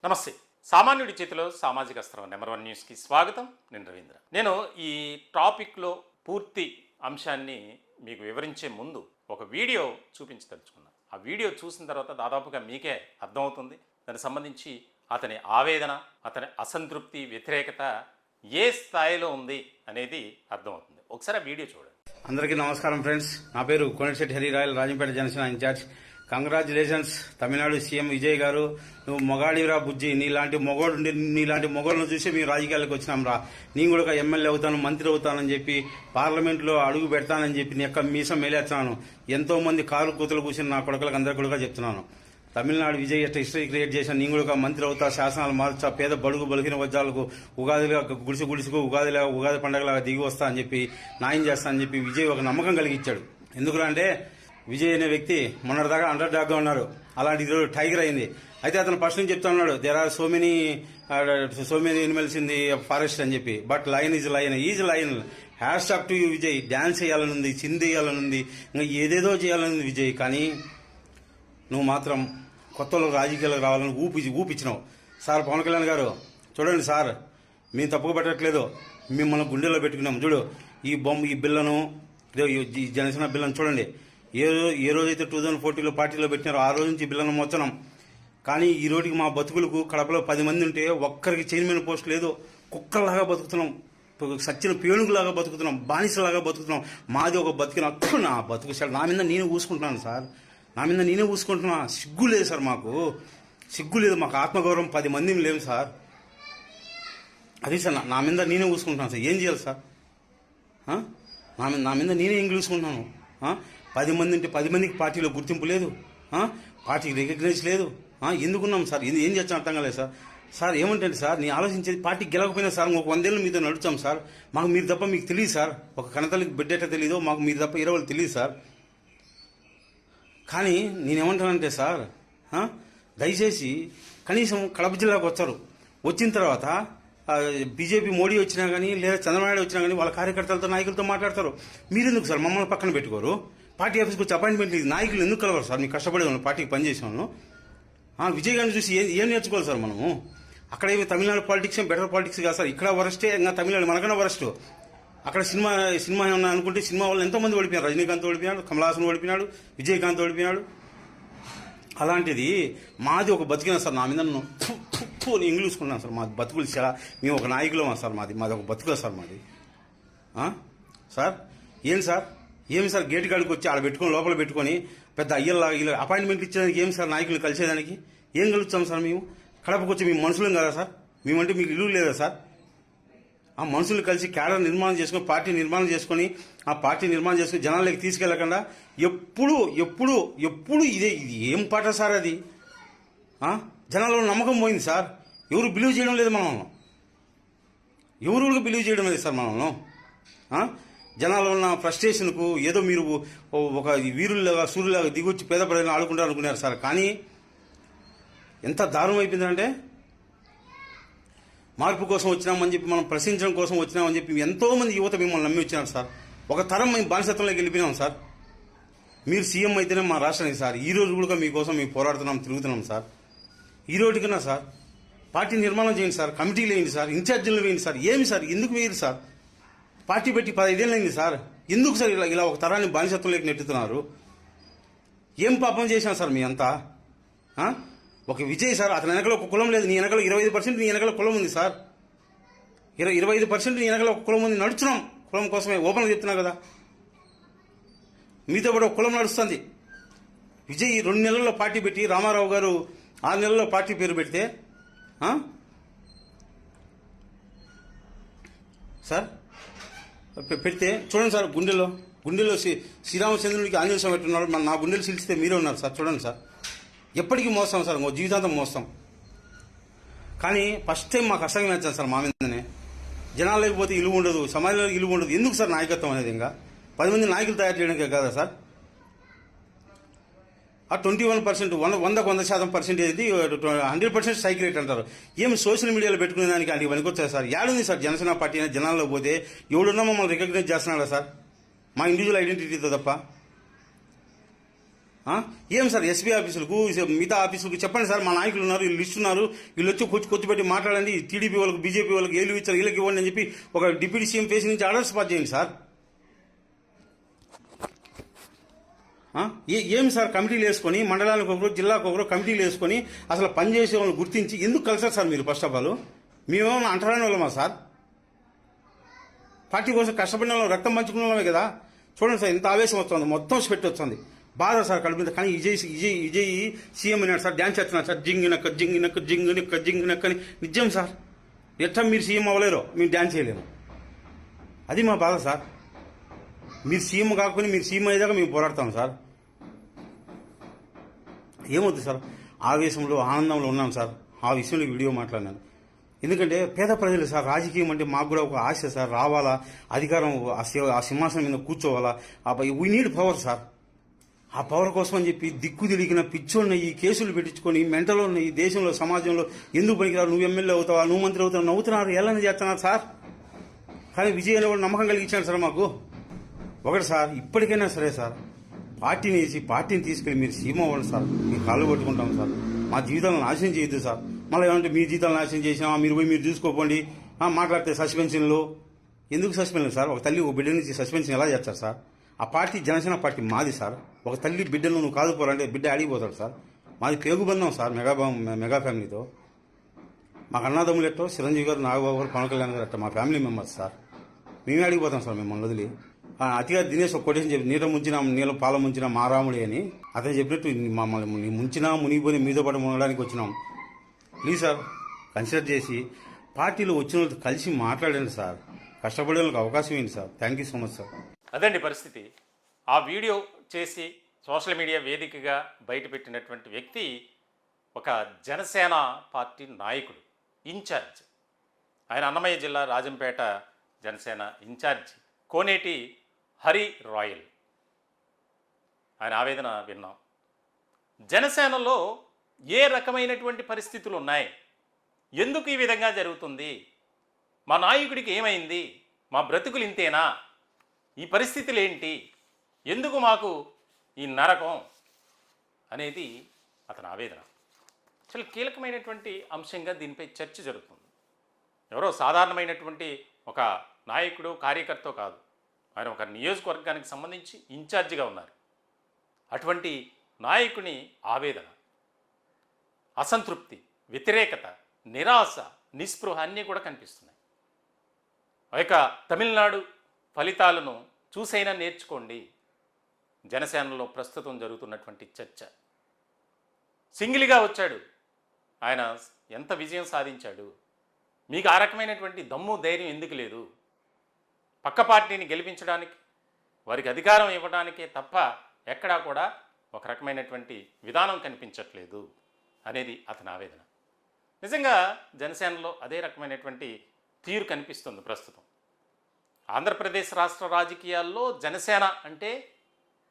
నమస్తే. సామాన్యుడి చేతిలో సామాజిక అస్త్రం నెంబర్ 1 న్యూస్కి స్వాగతం. నేను రవీంద్ర. నేను ఈ టాపిక్లో పూర్తి అంశాన్ని మీకు వివరించే ముందు ఒక వీడియో చూపించదలుచుకున్నాను. ఆ వీడియో చూసిన తర్వాత దాదాపుగా మీకే అర్థమవుతుంది దానికి సంబంధించి అతని ఆవేదన, అతని అసంతృప్తి, వ్యతిరేకత ఏ స్థాయిలో ఉంది అనేది అర్థమవుతుంది. ఒకసారి ఆ వీడియో చూడండి. అందరికీ నమస్కారం ఫ్రెండ్స్. నా పేరు Konatisetti Hari Rayal, Rajampet Janasena incharge. Congratulations Tamil Nadu CM Vijay గారు. నువ్వు మొగాడిరా బుజ్జి, నీలాంటి మొగోళ్ళను చూసి మేము రాజకీయాలకు వచ్చినాం రా. నేను కూడా ఒక ఎమ్మెల్యే అవుతాను, మంత్రి అవుతానని చెప్పి పార్లమెంట్లో అడుగు పెడతానని చెప్పి నీ యొక్క మీసం మేలేస్తున్నాను. ఎంతో మంది కారు కూతులు కూర్చుని నా కొడుకులకు అందరికీ కూడా చెప్తున్నాను. తమిళనాడు విజయ్ ఎట్లా హిస్టరీ క్రియేట్ చేసిన నేను కూడా మంత్రి అవుతా, శాసనాలు మార్చా, పేద బడుగు బలిగిన వర్గాలకు ఉగాదిగా గుడిసుకు ఉగాది పండుగలాగా దిగి వస్తా అని చెప్పి న్యాయం చేస్తా అని చెప్పి విజయ్ ఒక నమ్మకం కలిగించాడు. ఎందుకురా అంటే విజయ్ అనే వ్యక్తి మొన్నటిదాకా అండర్ డాగ్ గా ఉన్నారు, అలాంటి ఈరోజు టైగర్ అయింది. అయితే అతను ఫస్ట్ నుంచి చెప్తా ఉన్నాడు, there are so many animals in the forest అని చెప్పి, but lion is lion. Hashtag to you Vijay. Dance చేయాలనుంది, చిందేయాలనుంది, ఇంకా ఏదేదో చేయాలనుంది విజయ్. కానీ నువ్వు మాత్రం కొత్త రాజకీయాలకు రావాలని ఊపించినావు. సార్ పవన్ కళ్యాణ్ గారు చూడండి సార్, మేము తప్పుగా పెట్టట్లేదు, మిమ్మల్ని గుండెల్లో పెట్టుకున్నాం. చూడు ఈ బిల్లను, ఈ జనసేన బిల్లను చూడండి. ఏ రోజైతే 2014లో పార్టీలో పెట్టినారో ఆ రోజు నుంచి బిల్లను మోస్తున్నాం. కానీ ఈ రోజుకి మా బతుకులకు కడపలో 10 మంది ఉంటే ఒక్కరికి చైర్మన్ పోస్ట్ లేదు. కుక్కల్లాగా బతుకుతున్నాం, సచ్చిన పేణుగులాగా బతుకుతున్నాం, బానిసలాగా బతుకుతున్నాం. మాది ఒక బతికిన నా బతుకు సార్, నా మీద నేనే ఊసుకుంటున్నాను సార్, నా మీద నేనే ఊసుకుంటున్నా. సిగ్గు లేదు సార్, మాకు సిగ్గు లేదు, మాకు ఆత్మగౌరవం 10 మంది లేవు సార్. అది సార్ నా మీద నేనే ఊసుకుంటున్నాను సార్. ఏం చేయాలి సార్? నా మీద నేనే ఎంగిలి చూసుకుంటున్నాను. 10 మంది ఉంటే 10 మందికి పార్టీలో గుర్తింపు లేదు, పార్టీకి రికగ్నైజ్ లేదు. ఎందుకున్నాం సార్? ఏం చేస్తాం అర్థం కాలేదు సార్. సార్ ఏమంటే సార్, నేను ఆలోచించేది పార్టీకి గెలకపోయినా సార్ ఒక 100 ఏళ్ళు మీతో నడుచాం సార్. మాకు మీరు తప్ప మీకు తెలియదు సార్. ఒక కనతల్లికి బిడ్డట తెలియదు, మాకు మీరు తప్ప 20 తెలియదు సార్. కానీ నేనేమంటానంటే సార్, దయచేసి కనీసం కడప జిల్లాకు వచ్చారు, వచ్చిన తర్వాత బీజేపీ మోడీ వచ్చినా కానీ లేదా చంద్రబాబు నాయుడు వచ్చినా కానీ వాళ్ళ కార్యకర్తలతో నాయకులతో మాట్లాడతారు. మీరెందుకు సార్ మమ్మల్ని పక్కన పెట్టుకోరు? పార్టీ ఆఫీస్కి వచ్చి అపాయింట్మెంట్ లేదు, నాయకులు ఎందుకు కలవరు సార్? మీకు కష్టపడే వాళ్ళు, పార్టీకి పనిచేసే వాళ్ళు. విజయ్ గారిని చూసి ఏం నేర్చుకోవాలి సార్ మనము? అక్కడ ఏమి తమిళనాడు పాలిటిక్స్ బెటర్ పాలిటిక్స్ కాదు సార్. ఇక్కడ వరస్టే, ఇంకా తమిళనాడు మనకన్నా వరస్ట్. అక్కడ సినిమా ఏమన్నా అనుకుంటే సినిమా వాళ్ళు ఎంతోమంది ఓడిపోయారు. రజనీకాంత్ ఓడిపోయినాడు, కమల్ హాసన్ ఓడిపోయినాడు, విజయకాంత్ ఓడిపోయినాడు. అలాంటిది మాది ఒక బతికిన సార్. నా మీద ఇంగ్లీష్ చూసుకున్నాను సార్. మాది బతుకులు చాలా, మేము ఒక నాయకులమా సార్? మాది ఒక బతుకుల సార్ మాది. సార్ ఏమి సార్ గేట్ కాడికి వచ్చి ఆడ పెట్టుకొని లోపల పెట్టుకొని పెద్ద అయ్యల్లాగా ఇలా అపాయింట్మెంట్ ఇచ్చేదానికి ఏమి సార్? నాయకులు కలిసేదానికి ఏం కలుస్తాం సార్? మేము కడపకు వచ్చి మేము మనుషులం కదా సార్? మేమంటే మీకు ఇల్లు లేదా సార్? ఆ మనుషులు కలిసి క్యాడర్ నిర్మాణం చేసుకొని, పార్టీ నిర్మాణం చేసుకొని, ఆ పార్టీ నిర్మాణం చేసుకుని జనాలకి తీసుకెళ్లకుండా ఎప్పుడు ఇది ఏం పాట సార్? అది జనాల్లో నమ్మకం పోయింది సార్. ఎవరు బిలీవ్ చేయడం లేదు మనల్ని, ఎవరు బిలీవ్ చేయడం లేదు సార్ మనల్ని. జనాల్లో ఉన్న ఫ్రస్ట్రేషన్కు ఏదో మీరు ఒక వీరుల్లాగా సూర్యులాగా దిగొచ్చి పేద ప్రజలను ఆడుకుంటారు అనుకున్నారు సార్. కానీ ఎంత దారుణం అయిపోయిందంటే, మార్పు కోసం వచ్చినామని చెప్పి, మనం ప్రశ్నించడం కోసం వచ్చినామని చెప్పి ఎంతో మంది యువత మిమ్మల్ని నమ్మి వచ్చినారు సార్. ఒక తరం మేము బానిసత్వంలోకి వెళ్ళిపోయినాం సార్. మీరు సీఎం అయితేనే మా రాష్ట్రానికి సార్. ఈ రోజు కూడా మీకోసం మేము పోరాడుతున్నాం, తిరుగుతున్నాం సార్. ఈ రోజుకన్నా సార్ పార్టీ నిర్మాణం చేయండి సార్, కమిటీలు వేయండి సార్, ఇన్ఛార్జీలు వేయండి సార్. ఏమి సార్, ఎందుకు వేయరు సార్? పార్టీ పెట్టి 15 ఏళ్ళైంది సార్. ఎందుకు సార్ ఇలా ఒక తరాన్ని బానిసత్వంలోకి నెట్టుతున్నారు? ఏం పాపం చేశాను సార్ మీ అంతా? ఒక విజయ్ సార్, అతని వెనకలో ఒక కులం లేదు, నీ వెనకలో 25% నీ వెనకలో కులం ఉంది సార్. 25% నీ వెనకలో ఒక కులం ఉంది. నడుచున్నాం కులం కోసమే, ఓపెన్గా చెప్తున్నా కదా. మీతో కూడా ఒక కులం నడుస్తుంది. విజయ్ 2 నెలల్లో పార్టీ పెట్టి, రామారావు గారు 6 నెలల్లో పార్టీ పేరు పెడితే సార్ పెడితే చూడండి సార్, గుండెల్లో శ్రీరామచంద్రుడికి ఆంజనేయ స్వామి పెట్టున్నాడు, నా గుండెలు సిలిస్తే మీరే ఉన్నారు సార్. చూడండి సార్, ఎప్పటికీ మోస్తాం సార్, జీవితాంతం మోస్తాం. కానీ ఫస్ట్ టైం మాకు అసహ్యం వచ్చాను సార్ మా మీదనే. జనాలు లేకపోతే ఇలువ ఉండదు, సమాజంలో ఇలువ ఉండదు. ఎందుకు సార్ నాయకత్వం అనేది? ఇంకా 10 మంది నాయకులు తయారు చేయడానికి కదా సార్. ఆ 21%, 100% ఏది 100% సైకిల్ రేట్ అంటారు. ఏమి సోషల్ మీడియాలో పెట్టుకునే దానికి అది పనికొచ్చారు సార్? ఏడుంది సార్ జనసేన పార్టీ అనేది? జనాల్లో పోతే ఎవడున్నా మమ్మల్ని రికగ్నైజ్ చేస్తున్నాడా సార్? మా ఇండివిజువల్ ఐడెంటిటీతో తప్ప. ఏం సార్ ఎస్పీ ఆఫీసులకు మిగతా ఆఫీసులకు చెప్పండి సార్, మా నాయకులు ఉన్నారు, వీళ్ళు లిస్ట్ ఉన్నారు, వీళ్ళు వచ్చి కూర్చోబెట్టి మాట్లాడండి, టీడీపీ వాళ్ళకి బీజేపీ వాళ్ళకి ఏళ్ళు ఇచ్చారు, వీళ్ళకి ఇవ్వండి అని చెప్పి ఒక డిప్యూటీ సీఎం ఫేస్ నుంచి ఆర్డర్స్ పాస్ చేయండి సార్. ఏం సార్ కమిటీలు వేసుకొని మండలానికి ఒకరు జిల్లాకు ఒకరు కమిటీలు వేసుకొని అసలు పనిచేసే వాళ్ళని గుర్తించి ఎందుకు కలిసారు సార్ మీరు? ఫస్ట్ ఆఫ్ ఆల్ మేమేమన్నా అంటరాని వాళ్ళమా సార్? పార్టీ కోసం కష్టపడిన వాళ్ళం, రక్తం పంచుకున్న వాళ్ళమే కదా. చూడండి సార్, ఇంత ఆవేశం వస్తుంది, మొత్తం స్పెట్ వస్తుంది, బాధ సార్ కడుపు మీద. కానీ విజయ్ సీఎం అయినాడు సార్, డ్యాన్స్ చేస్తున్నాడు సార్, జింగినక్క జింగినక్క జింగినక్క జింగినక్క అని. నిజం సార్, ఎట్లా మీరు సీఎం అవ్వలేరో మేము డ్యాన్స్ చేయలేము, అది మా బాధ సార్. మీరు సీఎం కాకపోతే మీరు సీఎం అయ్యేదాకా మేము పోరాడతాం సార్. ఏమవుతుంది సార్, ఆవేశంలో ఆనందంలో ఉన్నాను సార్, ఆ విషయంలో వీడియో మాట్లాడినాను. ఎందుకంటే పేద ప్రజలు సార్, రాజకీయం అంటే మాకు కూడా ఒక ఆశ సార్, రావాలా అధికారం, ఆ సింహాసనం మీద కూర్చోవాలా, వీ నీడ్ పవర్ సార్. ఆ పవర్ కోసం అని చెప్పి దిక్కు తిరిగిన పిచ్చోళ్ళని ఈ కేసులు పెట్టించుకొని మెంటలో ఉన్న ఈ దేశంలో సమాజంలో ఎందుకు పనికిరావు, నువ్వు ఎమ్మెల్యే అవుతావా, నువ్వు మంత్రి అవుతావు నవ్వుతున్నారు, ఎలా చేస్తున్నారు సార్. కానీ విజయ్ అనే వాళ్ళు నమ్మకం కలిగించాడు సార్ మాకు. ఒకటి సార్, ఇప్పటికైనా సరే సార్, పార్టీని తీసుకెళ్ళి మీరు సీఎం అవ్వండి సార్, మీ కాళ్ళు పట్టుకుంటాం సార్. మా జీవితాలను నాశనం చేయొద్దు సార్. మళ్ళీ ఏమంటే మీ జీవితాలు నాశనం చేసినా మీరు పోయి మీరు చూసుకోపోండి, మాట్లాడితే సస్పెన్షన్లు ఎందుకు సస్పెన్షన్ సార్? ఒక తల్లి ఒక బిడ్డ నుంచి సస్పెన్షన్ ఎలా చేస్తారు సార్? ఆ పార్టీ జనసేన పార్టీ మాది సార్. ఒక తల్లి బిడ్డను నువ్వు కాదుపోరంటే బిడ్డ అడిగిపోతాడు సార్. మాది పేగుబంధం సార్, మెగా ఫ్యామిలీతో. మాకు అన్నదమ్ములు ఎట్టో చిరంజీవి గారు, నాగబాబు గారు, పవన్ కళ్యాణ్ గారు అట్ట మా ఫ్యామిలీ మెంబర్స్ సార్. మేమే అడిగిపోతాం సార్ మిమ్మల్ని వదిలి. అతిగా దినేష్ ఒక కొటేషన్ చెప్పి, నీళ్ళ పాల ముంచిన మారాముడి అని అతను చెప్పినట్టు మమ్మల్ని ముంచినా మునిగిపోయి మీతో పాటు మునగడానికి వచ్చినాం. ప్లీజ్ సార్, కన్సిడర్ చేసి పార్టీలో వచ్చిన వాళ్ళతో కలిసి మాట్లాడండి సార్, కష్టపడే వాళ్ళకి అవకాశం ఏంటి sir. Thank you so much sir. అదండి పరిస్థితి. ఆ వీడియో చేసి సోషల్ మీడియా వేదికగా బయటపెట్టినటువంటి వ్యక్తి ఒక జనసేన పార్టీ నాయకుడు, ఇన్ఛార్జ్. ఆయన అన్నమయ్య జిల్లా రాజంపేట జనసేన ఇన్ఛార్జ్ కోనేటి హరి రాయల్. ఆయన ఆవేదన విన్నాం. జనసేనలో ఏ రకమైనటువంటి పరిస్థితులు ఉన్నాయి, ఎందుకు ఈ విధంగా జరుగుతుంది, మా నాయకుడికి ఏమైంది, మా బ్రతుకులు ఇంతేనా, ఈ పరిస్థితులు ఏంటి, ఎందుకు మాకు ఈ నరకం అనేది అతని ఆవేదన. చాలా కీలకమైనటువంటి అంశంగా దీనిపై చర్చ జరుగుతుంది. ఎవరో సాధారణమైనటువంటి ఒక నాయకుడు కార్యకర్త కాదు, ఆయన ఒక నియోజకవర్గానికి సంబంధించి ఇన్ఛార్జిగా ఉన్నారు. అటువంటి నాయకుని ఆవేదన, అసంతృప్తి, వ్యతిరేకత, నిరాశ, నిస్పృహ అన్నీ కూడా కనిపిస్తున్నాయి. ఇక తమిళనాడు ఫలితాలను చూసైనా నేర్చుకోండి. జనసేనలో ప్రస్తుతం జరుగుతున్నటువంటి చర్చ. సింగిల్గా వచ్చాడు ఆయన, ఎంత విజయం సాధించాడు, మీకు ఆ రకమైనటువంటి దమ్ము ధైర్యం ఎందుకు లేదు? పక్క పార్టీని గెలిపించడానికి, వారికి అధికారం ఇవ్వడానికే తప్ప ఎక్కడా కూడా ఒక రకమైనటువంటి విధానం కనిపించట్లేదు అనేది అతని ఆవేదన. నిజంగా జనసేనలో అదే రకమైనటువంటి తీరు కనిపిస్తుంది ప్రస్తుతం. ఆంధ్రప్రదేశ్ రాష్ట్ర రాజకీయాల్లో జనసేన అంటే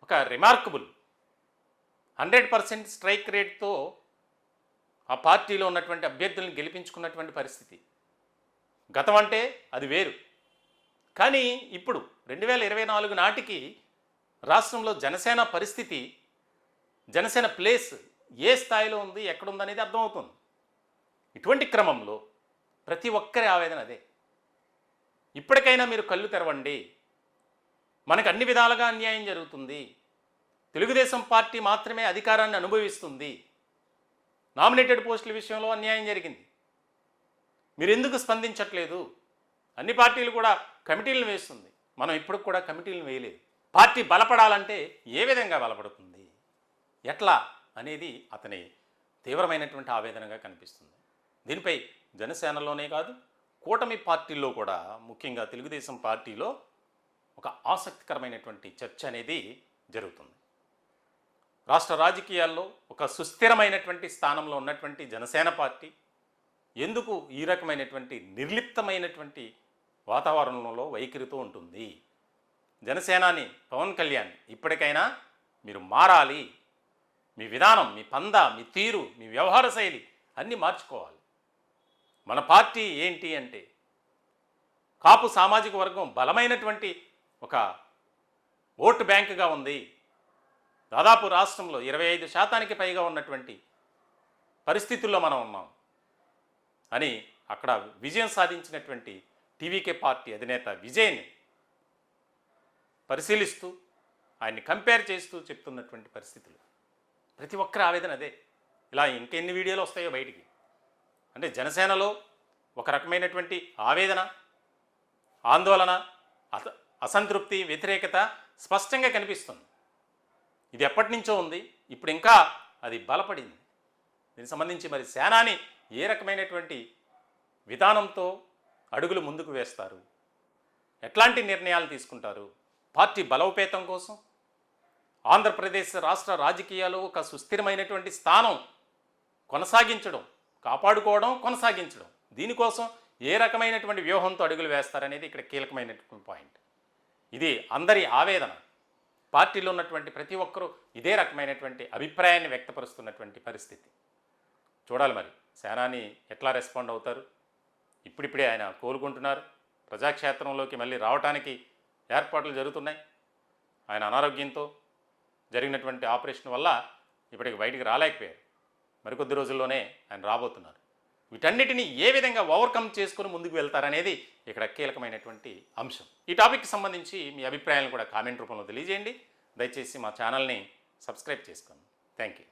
ఒక రిమార్కబుల్ 100% స్ట్రైక్ రేట్తో ఆ పార్టీలో ఉన్నటువంటి అభ్యర్థులను గెలిపించుకున్నటువంటి పరిస్థితి. గతం అంటే అది వేరు. కానీ ఇప్పుడు 2024 నాటికి రాష్ట్రంలో జనసేన పరిస్థితి, జనసేన ప్లేస్ ఏ స్థాయిలో ఉంది, ఎక్కడుందనేది అర్థమవుతుంది. ఇటువంటి క్రమంలో ప్రతి ఒక్కరి ఆవేదన అదే. ఇప్పటికైనా మీరు కళ్ళు తెరవండి, మనకు అన్ని విధాలుగా అన్యాయం జరుగుతుంది, తెలుగుదేశం పార్టీ మాత్రమే అధికారాన్ని అనుభవిస్తుంది, నామినేటెడ్ పోస్టుల విషయంలో అన్యాయం జరిగింది, మీరు ఎందుకు స్పందించట్లేదు? అన్ని పార్టీలు కూడా కమిటీలను వేస్తుంది, మనం ఇప్పుడు కూడా కమిటీలను వేయలేదు. పార్టీ బలపడాలంటే ఏ విధంగా బలపడుతుంది, ఎట్లా అనేది అతని తీవ్రమైనటువంటి ఆవేదనగా కనిపిస్తుంది. దీనిపై జనసేనలోనే కాదు, కూటమి పార్టీల్లో కూడా, ముఖ్యంగా తెలుగుదేశం పార్టీలో ఒక ఆసక్తికరమైనటువంటి చర్చ అనేది జరుగుతుంది. రాష్ట్ర రాజకీయాల్లో ఒక సుస్థిరమైనటువంటి స్థానంలో ఉన్నటువంటి జనసేన పార్టీ ఎందుకు ఈ రకమైనటువంటి నిర్లిప్తమైనటువంటి వాతావరణంలో వైఖరితో ఉంటుంది? జనసేనాని పవన్ కళ్యాణ్ ఇప్పటికైనా మీరు మారాలి, మీ విధానం, మీ పంద, మీ తీరు, మీ వ్యవహార శైలి అన్నీ మార్చుకోవాలి. మన పార్టీ ఏంటి అంటే కాపు సామాజిక వర్గం బలమైనటువంటి ఒక ఓటు బ్యాంకుగా ఉంది. దాదాపు రాష్ట్రంలో 25% పైగా ఉన్నటువంటి పరిస్థితుల్లో మనం ఉన్నాం అని అక్కడ విజయం సాధించినటువంటి టీవీకే పార్టీ అధినేత విజయ్ని పరిశీలిస్తూ ఆయన్ని కంపేర్ చేస్తూ చెప్తున్నటువంటి పరిస్థితులు. ప్రతి ఒక్కరి ఆవేదన అదే. ఇలా ఇంకెన్ని వీడియోలు వస్తాయో బయటికి. అంటే జనసేనలో ఒక రకమైనటువంటి ఆవేదన, ఆందోళన, అసంతృప్తి, వ్యతిరేకత స్పష్టంగా కనిపిస్తుంది. ఇది ఎప్పటి నుంచో ఉంది, ఇప్పుడు ఇంకా అది బలపడింది. దీనికి సంబంధించి మరి సేనాని ఏ రకమైనటువంటి విధానంతో అడుగులు ముందుకు వేస్తారు, ఎట్లాంటి నిర్ణయాలు తీసుకుంటారు, పార్టీ బలోపేతం కోసం ఆంధ్రప్రదేశ్ రాష్ట్ర రాజకీయాల్లో ఒక సుస్థిరమైనటువంటి స్థానం కొనసాగించడం, కాపాడుకోవడం, కొనసాగించడం, దీనికోసం ఏ రకమైనటువంటి వ్యూహంతో అడుగులు వేస్తారనేది ఇక్కడ కీలకమైనటువంటి పాయింట్. ఇది అందరి ఆవేదన. పార్టీలో ఉన్నటువంటి ప్రతి ఒక్కరూ ఇదే రకమైనటువంటి అభిప్రాయాన్ని వ్యక్తపరుస్తున్నటువంటి పరిస్థితి. చూడాలి మరి సేనాని ఎట్లా రెస్పాండ్ అవుతారు. ఇప్పుడిప్పుడే ఆయన కోలుకుంటున్నారు, ప్రజాక్షేత్రంలోకి మళ్ళీ రావడానికి ఏర్పాట్లు జరుగుతున్నాయి. ఆయన అనారోగ్యంతో జరిగినటువంటి ఆపరేషన్ వల్ల ఇప్పటికి బయటికి రాలేకపోయారు. మరికొద్ది రోజుల్లోనే ఆయన రాబోతున్నారు. వీటన్నిటిని ఏ విధంగా ఓవర్కమ్ చేసుకుని ముందుకు వెళ్తారనేది ఇక్కడ కీలకమైనటువంటి అంశం. ఈ టాపిక్కి సంబంధించి మీ అభిప్రాయాలను కూడా కామెంట్ రూపంలో తెలియజేయండి. దయచేసి మా ఛానల్ని సబ్స్క్రైబ్ చేసుకోండి. Thank you.